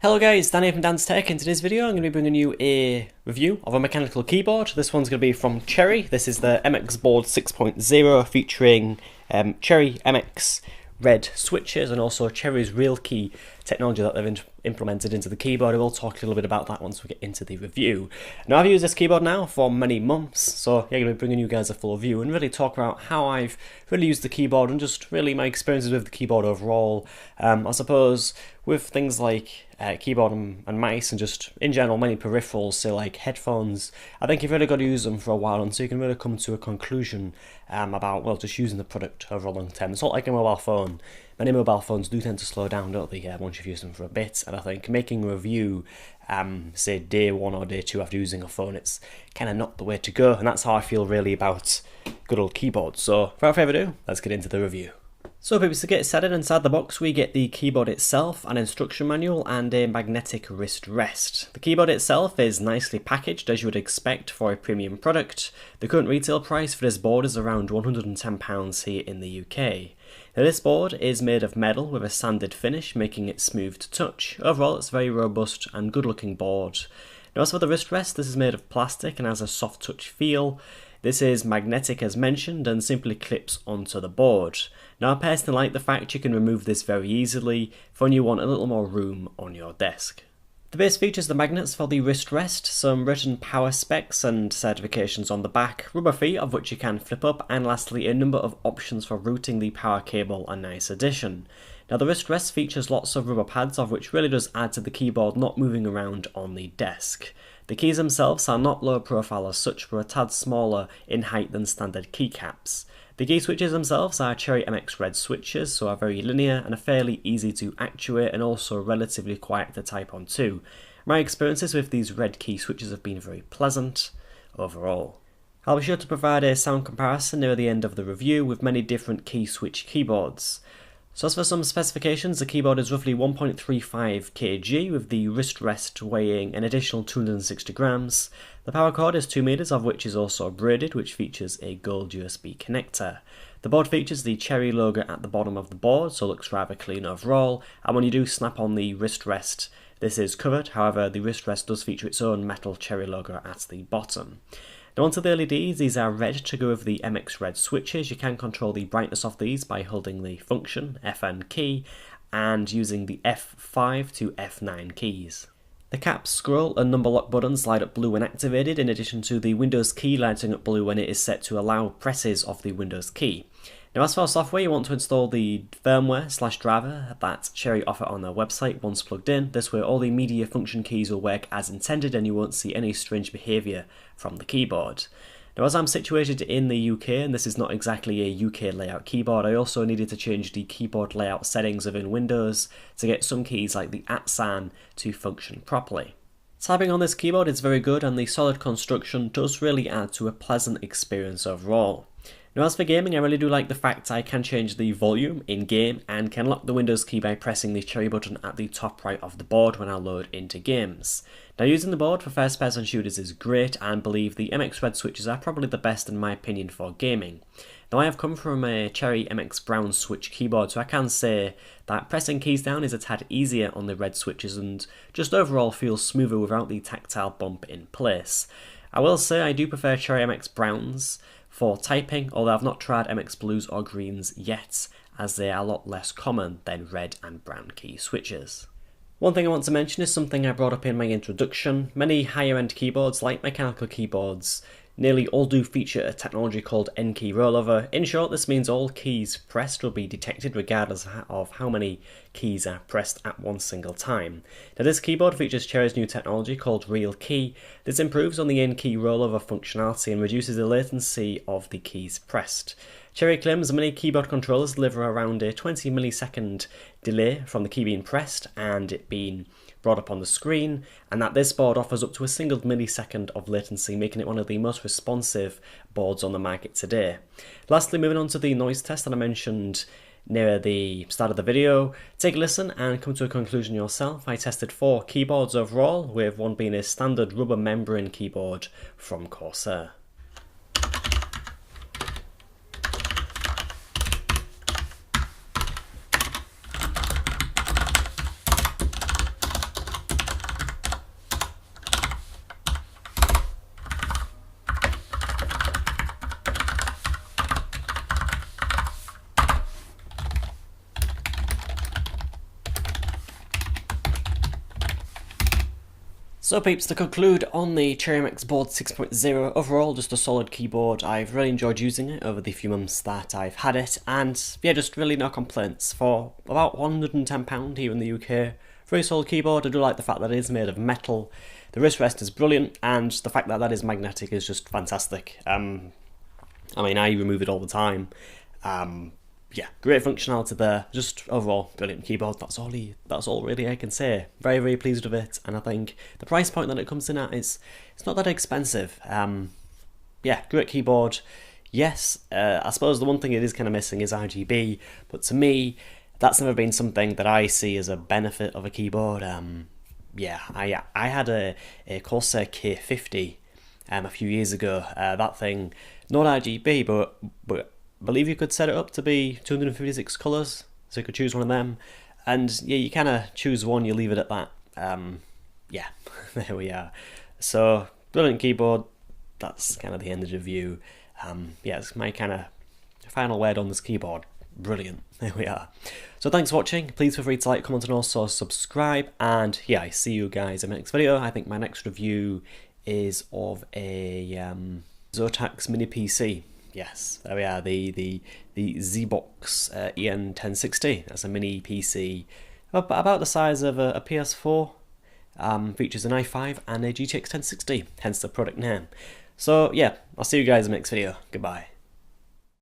Hello guys, Dan here from Dan's Tech. In today's video I'm going to be bringing you a review of a mechanical keyboard. This one's going to be from Cherry. This is the MX Board 6.0 featuring Cherry MX red switches and also Cherry's Real Key technology that they've implemented into the keyboard. We'll talk a little bit about that once we get into the review. Now, I've used this keyboard now for many months, so yeah, I'm going to be bringing you guys a full review and really talk about how I've really used the keyboard and just really my experiences with the keyboard overall. I suppose with things like keyboard and mice and just in general many peripherals, say like headphones, I think you've really got to use them for a while until you can really come to a conclusion about, well, just using the product over a long term. It's not like a mobile phone. Many mobile phones do tend to slow down, don't they, once you've used them for a bit, and I think making a review, say day one or day two after using a phone, it's kind of not the way to go, and that's how I feel really about good old keyboards. So without further ado, let's get into the review. So people, to get started, inside the box we get the keyboard itself, an instruction manual and a magnetic wrist rest. The keyboard itself is nicely packaged as you would expect for a premium product. The current retail price for this board is around £110 here in the UK. Now, this board is made of metal with a sanded finish, making it smooth to touch. Overall, it's a very robust and good looking board. Now, as for the wrist rest, this is made of plastic and has a soft touch feel. This is magnetic as mentioned and simply clips onto the board. Now, I personally like the fact you can remove this very easily for when you want a little more room on your desk. The base features the magnets for the wrist rest, some written power specs and certifications on the back, rubber feet of which you can flip up, and lastly a number of options for routing the power cable, a nice addition. Now, the wrist rest features lots of rubber pads of which really does add to the keyboard not moving around on the desk. The keys themselves are not low profile as such, but a tad smaller in height than standard keycaps. The key switches themselves are Cherry MX red switches, so are very linear and are fairly easy to actuate and also relatively quiet to type on too. My experiences with these red key switches have been very pleasant overall. I'll be sure to provide a sound comparison near the end of the review with many different key switch keyboards. So as for some specifications, the keyboard is roughly 1.35 kg with the wrist rest weighing an additional 260 grams. The power cord is 2 meters, of which is also braided, which features a gold USB connector. The board features the Cherry logo at the bottom of the board, so it looks rather clean overall, and when you do snap on the wrist rest, this is covered. However, the wrist rest does feature its own metal Cherry logo at the bottom. Now, onto the LEDs, these are red to go with the MX red switches. You can control the brightness of these by holding the function FN key and using the F5 to F9 keys. The caps, scroll and number lock buttons light up blue when activated, in addition to the Windows key lighting up blue when it is set to allow presses of the Windows key. Now, as for software, you want to install the firmware/driver that Cherry offer on their website once plugged in. This way all the media function keys will work as intended and you won't see any strange behaviour from the keyboard. Now, as I'm situated in the UK and this is not exactly a UK layout keyboard, I also needed to change the keyboard layout settings within Windows to get some keys like the @ sign to function properly. Typing on this keyboard is very good and the solid construction does really add to a pleasant experience overall. Now, as for gaming, I really do like the fact I can change the volume in-game and can lock the Windows key by pressing the Cherry button at the top right of the board when I load into games. Now, using the board for first-person shooters is great and believe the MX red switches are probably the best in my opinion for gaming. Now, I have come from a Cherry MX brown switch keyboard, so I can say that pressing keys down is a tad easier on the red switches and just overall feels smoother without the tactile bump in place. I will say I do prefer Cherry MX browns for typing, although I've not tried MX blues or greens yet, as they are a lot less common than red and brown key switches. One thing I want to mention is something I brought up in my introduction. Many higher end keyboards, like mechanical keyboards, nearly all do feature a technology called N-key rollover. In short, this means all keys pressed will be detected regardless of how many keys are pressed at one single time. Now, this keyboard features Cherry's new technology called Real Key. This improves on the N-key rollover functionality and reduces the latency of the keys pressed. Cherry claims many keyboard controllers deliver around a 20 millisecond delay from the key being pressed and it being brought up on the screen, and that this board offers up to a single millisecond of latency, making it one of the most responsive boards on the market today. Lastly, moving on to the noise test that I mentioned near the start of the video, take a listen and come to a conclusion yourself. I tested 4 keyboards overall, with one being a standard rubber membrane keyboard from Corsair. So peeps, to conclude on the Cherry MX Board 6.0, overall just a solid keyboard. I've really enjoyed using it over the few months that I've had it, and yeah, just really no complaints. For about £110 here in the UK, very solid keyboard. I do like the fact that it is made of metal, the wrist rest is brilliant, and the fact that that is magnetic is just fantastic. I mean, I remove it all the time. Yeah, great functionality there. Just overall brilliant keyboard. That's all really I can say. Very, very pleased with it, and I think the price point that it comes in at is it's not that expensive. Yeah, great keyboard. Yes, I suppose the one thing it is kind of missing is RGB, but to me, that's never been something that I see as a benefit of a keyboard. Yeah, I had a Corsair K50 a few years ago. That thing, not RGB, but I believe you could set it up to be 256 colours, so you could choose one of them, and yeah, you kind of choose one, you leave it at that. Yeah, there we are. So, brilliant keyboard. That's kind of the end of the review. Yeah, it's my kind of final word on this keyboard. Brilliant. There we are. So thanks for watching. Please feel free to like, comment, and also subscribe. And yeah, I see you guys in my next video. I think my next review is of a Zotac Mini PC. Yes, there we are, the ZBox EN1060. That's a mini PC about the size of a PS4. Features an i5 and a GTX 1060, hence the product name. So yeah, I'll see you guys in the next video. Goodbye.